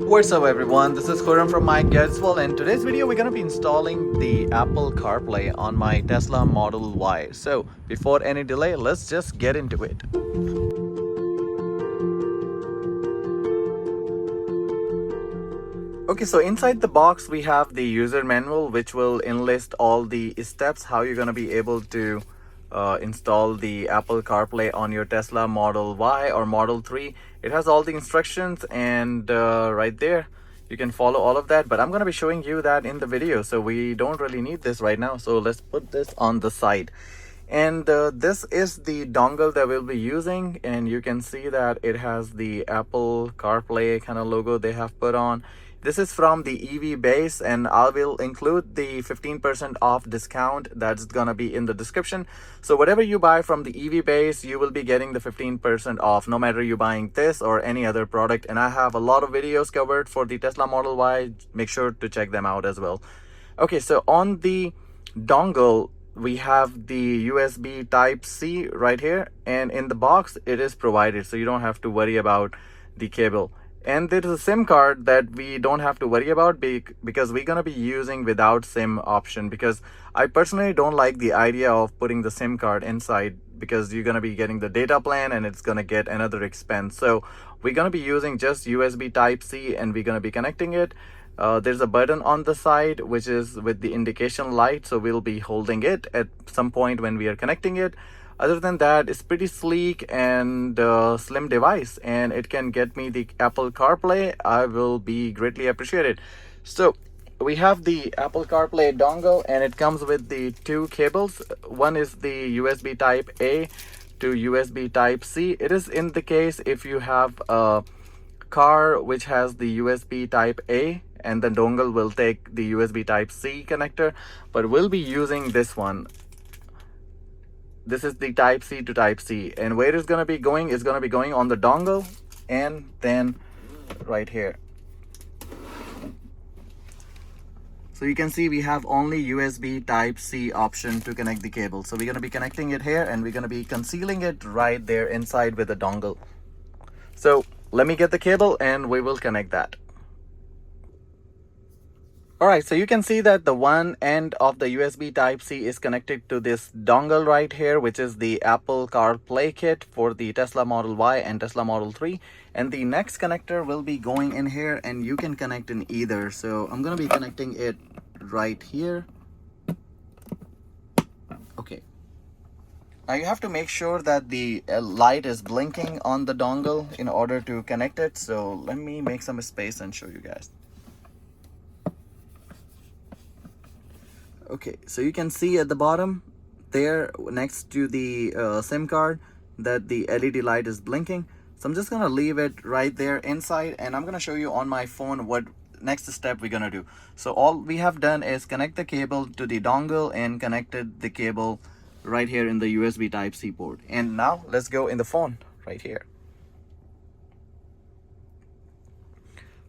What's up everyone, this is Khurram from Mike Gadswell, and today's video we're going to be installing the Apple CarPlay on my Tesla Model Y. So before any delay, let's just get into it. Okay, so inside the box we have the user manual, which will enlist all the steps how you're going to be able to install the Apple CarPlay on your Tesla Model Y or Model 3. It has all the instructions, and right there you can follow all of that, but I'm going to be showing you that in the video, so we don't really need this right now. So let's put this on the side. And this is the dongle that we'll be using, and you can see that it has the Apple CarPlay kind of logo they have put on. This is from the EV base, and I will include the 15% off discount that's gonna be in the description. So whatever you buy from the EV base, you will be getting the 15% off, no matter you buying this or any other product. And I have a lot of videos covered for the Tesla Model Y. Make sure to check them out as well. Okay, so on the dongle, we have the USB Type-C right here, and in the box it is provided, so you don't have to worry about the cable. And there is a SIM card that we don't have to worry about because we're going to be using without SIM option, because I personally don't like the idea of putting the SIM card inside, because you're going to be getting the data plan and it's going to get another expense. So we're going to be using just USB Type-C, and we're going to be connecting it. There's a button on the side which is with the indication light, so we'll be holding it at some point when we are connecting it. Other than that, it's pretty sleek and slim device, and it can get me the Apple CarPlay. I will be greatly appreciated. So we have the Apple CarPlay dongle, and it comes with the two cables. One is the USB Type A to USB Type C. It is in the case if you have a car which has the USB Type A, and the dongle will take the USB Type C connector, but we'll be using this one. This is the Type C to Type C, and where it's going to be going is going to be going on the dongle, and then right here. So you can see we have only USB Type C option to connect the cable. So we're going to be connecting it here, and we're going to be concealing it right there inside with the dongle. So let me get the cable and we will connect that. Alright, so you can see that the one end of the USB Type-C is connected to this dongle right here, which is the Apple CarPlay kit for the Tesla Model Y and Tesla Model 3. And the next connector will be going in here, and you can connect in either. So I'm going to be connecting it right here. Okay. Now you have to make sure that the light is blinking on the dongle in order to connect it. So let me make some space and show you guys. Okay, so you can see at the bottom there next to the SIM card that the LED light is blinking. So I'm just gonna leave it right there inside, and I'm gonna show you on my phone what next step we're gonna do. So all we have done is connect the cable to the dongle and connected the cable right here in the USB Type-C port. And now let's go in the phone right here.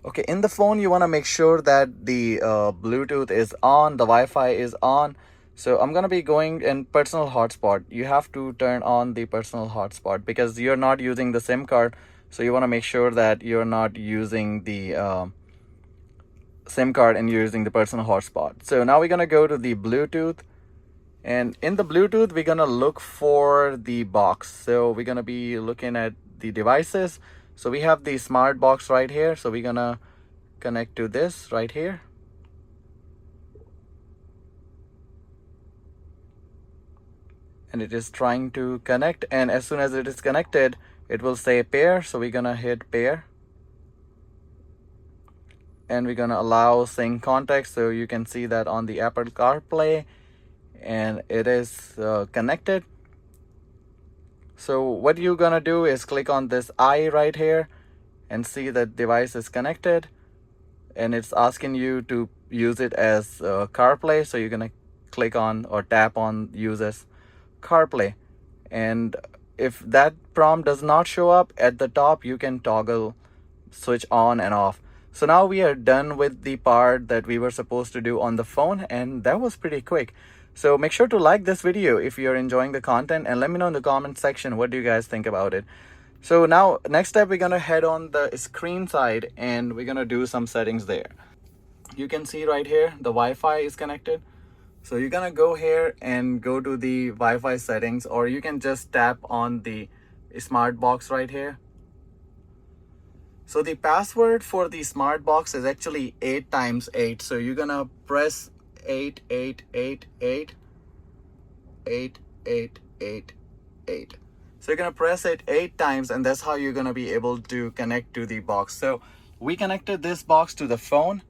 Okay, in the phone you want to make sure that the Bluetooth is on, the Wi-Fi is on. So I'm going to be going in personal hotspot. You have to turn on the personal hotspot because you're not using the SIM card. So you want to make sure that you're not using the SIM card and you're using the personal hotspot. So now we're going to go to the Bluetooth. And in the Bluetooth, we're going to look for the box. So we're going to be looking at the devices. So we have the smart box right here. So we're gonna connect to this right here. And it is trying to connect. And as soon as it is connected, it will say pair. So we're gonna hit pair. And we're gonna allow sync context. So you can see that on the Apple CarPlay, and it is connected. So what you're gonna do is click on this eye right here and see that device is connected, and it's asking you to use it as CarPlay. So you're gonna click on or tap on use as CarPlay, and if that prompt does not show up at the top, you can toggle switch on and off. So now we are done with the part that we were supposed to do on the phone, and that was pretty quick. So make sure to like this video if you're enjoying the content, and let me know in the comment section what do you guys think about it. So now next step, we're gonna head on the screen side and we're gonna do some settings there. You can see right here the Wi-Fi is connected. So you're gonna go here and go to the Wi-Fi settings, or you can just tap on the smart box right here. So the password for the smart box is actually 8 times 8. So you're gonna press 8. So you're gonna press it 8 times, and that's how you're gonna be able to connect to the box. So we connected this box to the phone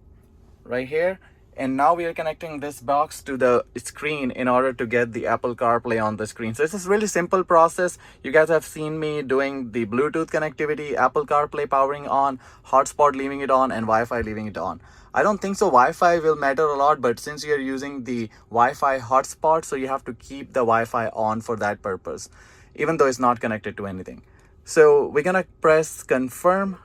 right here, and now we are connecting this box to the screen in order to get the Apple CarPlay on the screen. So this is really simple process. You guys have seen me doing the Bluetooth connectivity, Apple CarPlay powering on, hotspot leaving it on, and Wi-Fi leaving it on. I don't think so Wi-Fi will matter a lot, but since you're using the Wi-Fi hotspot, so you have to keep the Wi-Fi on for that purpose, even though it's not connected to anything. So we're gonna press confirm.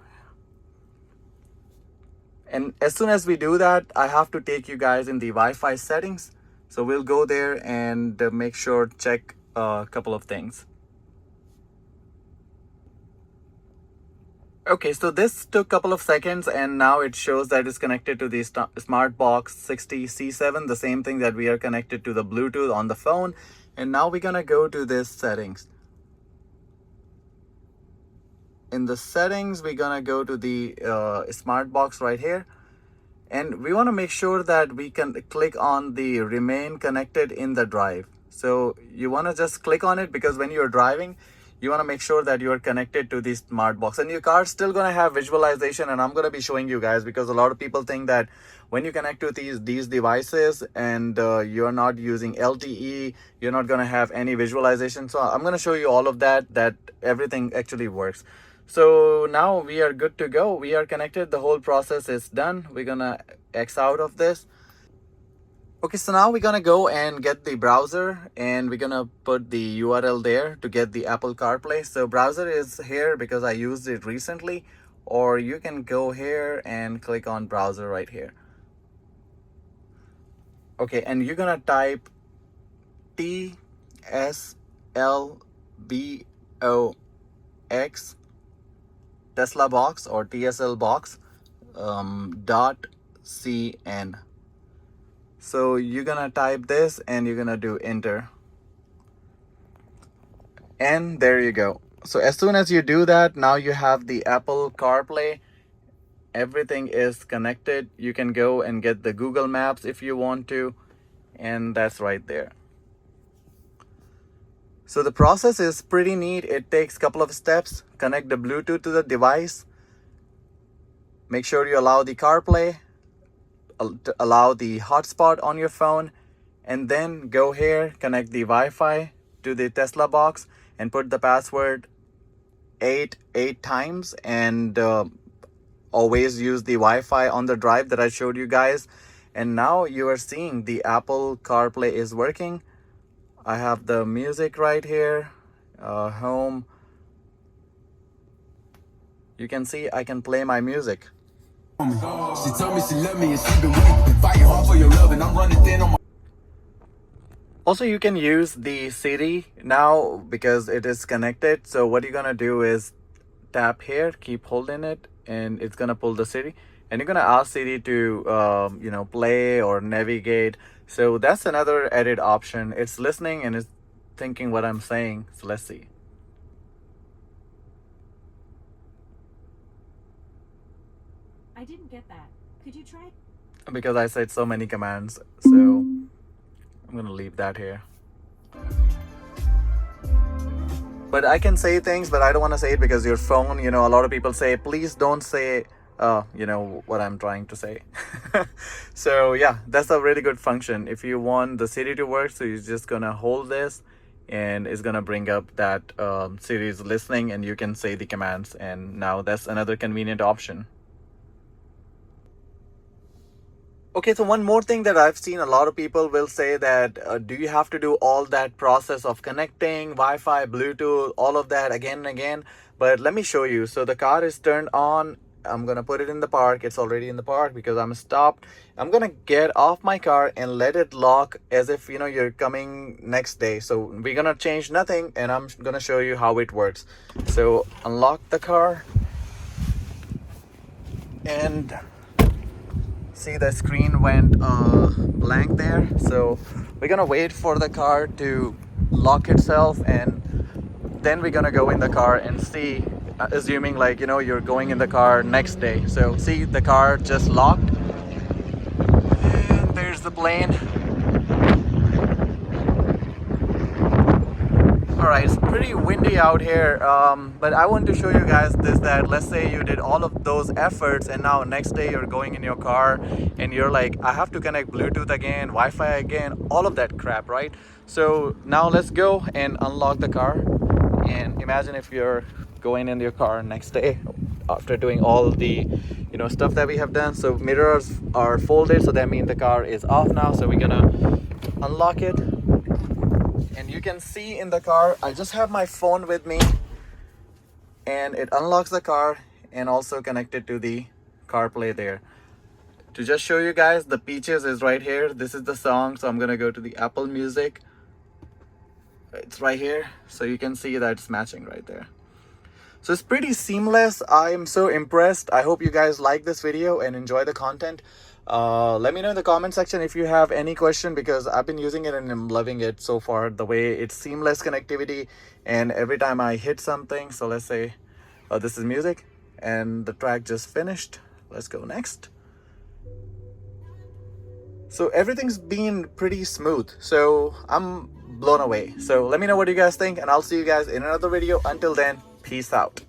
And as soon as we do that, I have to take you guys in the Wi-Fi settings. So we'll go there and make sure, check a couple of things. Okay, so this took a couple of seconds and now it shows that it's connected to the Smart Box 60C7, the same thing that we are connected to the Bluetooth on the phone. And now we're gonna go to this settings. In the settings, we're gonna go to the Smart Box right here. And we want to make sure that we can click on the remain connected in the drive. So you want to just click on it, because when you're driving, you want to make sure that you're connected to the smart box, and your car's still going to have visualization. And I'm going to be showing you guys, because a lot of people think that when you connect to these devices and you're not using LTE, you're not going to have any visualization. So I'm going to show you all of that everything actually works. So now we are good to go. We are connected. The whole process is done. We're gonna X out of this. Okay, so now we're gonna go and get the browser, and we're gonna put the URL there to get the Apple CarPlay. So browser is here because I used it recently, or you can go here and click on browser right here. Okay, and you're gonna type TSLBOX Tesla box or TSL box .cn. So you're gonna type this and you're gonna do enter, and there you go. So as soon as you do that, now you have the Apple CarPlay. Everything is connected. You can go and get the Google Maps if you want to, and that's right there. So the process is pretty neat. It takes a couple of steps. Connect the Bluetooth to the device. Make sure you allow the CarPlay, allow the hotspot on your phone, and then go here, connect the Wi-Fi to the Tesla box, and put the password 8 times, and always use the Wi-Fi on the drive that I showed you guys. And now you are seeing the Apple CarPlay is working. I have the music right here, home. You can see I can play my music. She told me she loved me and she been waiting, fighting hard for your love, and I'm running thin on my... Also, you can use the Siri now because it is connected. So what you're gonna do is tap here, keep holding it, and it's gonna pull the Siri, and you're gonna ask Siri to play or navigate. So that's another added option. It's listening and it's thinking what I'm saying. So let's see. I didn't get that. Could you try? Because I said so many commands, so I'm gonna leave that here. But I can say things, but I don't want to say it because your phone, a lot of people say, please don't say what I'm trying to say. So yeah, that's a really good function. If you want the Siri to work, so you're just gonna hold this and it's gonna bring up that Siri is listening, and you can say the commands, and now that's another convenient option. Okay, so one more thing that I've seen, a lot of people will say that do you have to do all that process of connecting Wi-Fi, Bluetooth, all of that again and again? But let me show you. So the car is turned on I'm gonna put it in the park. It's already in the park because I'm stopped. I'm gonna get off my car and let it lock as if you're coming next day. So we're gonna change nothing, and I'm gonna show you how it works. So unlock the car and see the screen went blank there. So we're gonna wait for the car to lock itself, and then we're gonna go in the car and see, assuming like you're going in the car next day. So see, the car just locked, and there's the plane. All right, it's pretty windy out here, but I want to show you guys this, that let's say you did all of those efforts and now next day you're going in your car and you're like, I have to connect Bluetooth again, Wi-Fi again, all of that crap, right? So now let's go and unlock the car, and imagine if you're going in your car next day after doing all the stuff that we have done. So mirrors are folded, so that means the car is off now. So we're gonna unlock it, and you can see in the car I just have my phone with me, and it unlocks the car and also connected to the CarPlay there. To just show you guys, the Peaches is right here. This is the song, so I'm gonna go to the Apple Music. It's right here, so you can see that it's matching right there. So it's pretty seamless. I'm so impressed. I hope you guys like this video and enjoy the content. Let me know in the comment section if you have any question, because I've been using it and I'm loving it so far, the way it's seamless connectivity, and every time I hit something. So let's say this is music and the track just finished. Let's go next. So everything's been pretty smooth, so I'm blown away. So let me know what you guys think, and I'll see you guys in another video. Until then, peace out.